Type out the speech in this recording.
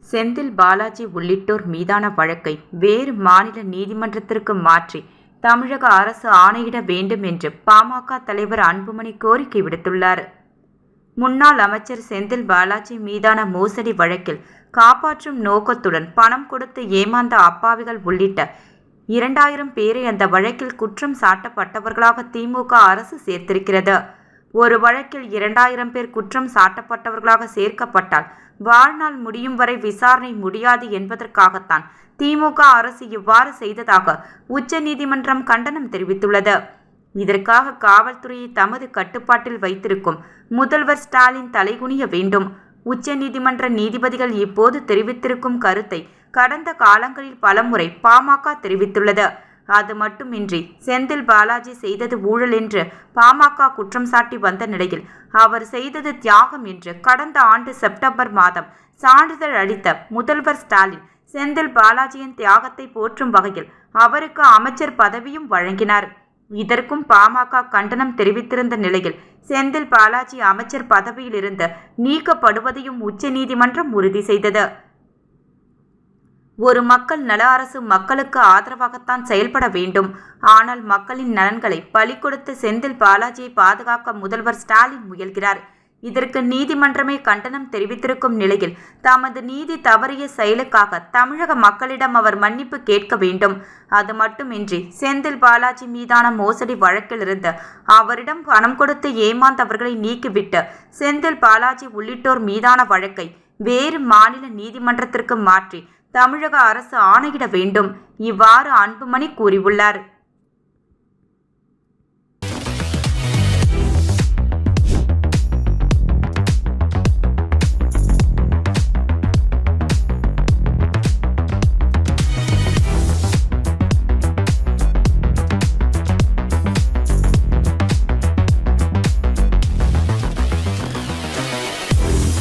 செந்தில் பாலாஜி உள்ளிட்டோர் மீதான வழக்கை வேறு மாநில நீதிமன்றத்திற்கு மாற்றி தமிழக அரசு ஆணையிட வேண்டும் என்று பாமக தலைவர் அன்புமணி கோரிக்கை விடுத்துள்ளார். முன்னாள் அமைச்சர் செந்தில் பாலாஜி மீதான மோசடி வழக்கில் காப்பாற்றும் நோக்கத்துடன் பணம் கொடுத்து ஏமாந்த அப்பாவிகள் உள்ளிட்ட 2000 பேரை அந்த வழக்கில் குற்றம் சாட்டப்பட்டவர்களாக திமுக அரசு சேர்த்திருக்கிறது. ஒரு வழக்கில் 2000 பேர் குற்றம் சாட்டப்பட்டவர்களாக சேர்க்கப்பட்டால் வாழ்நாள் முடியும் வரை விசாரணை முடியாது என்பதற்காகத்தான் திமுக அரசு இவ்வாறு செய்ததாக உச்சநீதிமன்றம் கண்டனம் தெரிவித்துள்ளது. இதற்காக காவல்துறையை தமது கட்டுப்பாட்டில் வைத்திருக்கும் முதல்வர் ஸ்டாலின் தலைகுனிய வேண்டும். உச்சநீதிமன்ற நீதிபதிகள் இப்போது தெரிவித்திருக்கும் கருத்தை கடந்த காலங்களில் பலமுறை பாமக தெரிவித்துள்ளது. அது மட்டுமின்றி செந்தில் பாலாஜி செய்தது ஊழல் என்று பாமக குற்றம் சாட்டி வந்த நிலையில் அவர் செய்தது தியாகம் என்று கடந்த ஆண்டு செப்டம்பர் மாதம் சான்றிதழ் அளித்த முதல்வர் ஸ்டாலின் செந்தில் பாலாஜியின் தியாகத்தை போற்றும் வகையில் அவருக்கு அமைச்சர் பதவியும் வழங்கினார். இதற்கும் பாமக கண்டனம் தெரிவித்திருந்த நிலையில் செந்தில் பாலாஜி அமைச்சர் பதவியிலிருந்து நீக்கப்படுவதையும் உச்சநீதிமன்றம் உறுதி செய்தது. ஒரு மக்கள் நல அரசு மக்களுக்கு ஆதரவாகத்தான் செயல்பட வேண்டும். ஆனால் மக்களின் நலன்களை பலி கொடுத்து செந்தில் பாலாஜியை பாதுகாக்க முதல்வர் ஸ்டாலின் முயல்கிறார். இதற்கு நீதிமன்றமே கண்டனம் தெரிவித்திருக்கும் நிலையில் தமது நீதி தவறிய செயலுக்காக தமிழக மக்களிடம் அவர் மன்னிப்பு கேட்க வேண்டும். அது மட்டுமின்றி செந்தில் பாலாஜி மீதான மோசடி வழக்கிலிருந்து அவரிடம் பணம் கொடுத்து ஏமாந்தவர்களை நீக்கிவிட்டு செந்தில் பாலாஜி உள்ளிட்டோர் மீதான வழக்கை வேறு மாநில நீதிமன்றத்திற்கு மாற்றி தமிழக அரசு ஆணையிட வேண்டும். இவ்வாறு அன்புமணி கூறியுள்ளார்.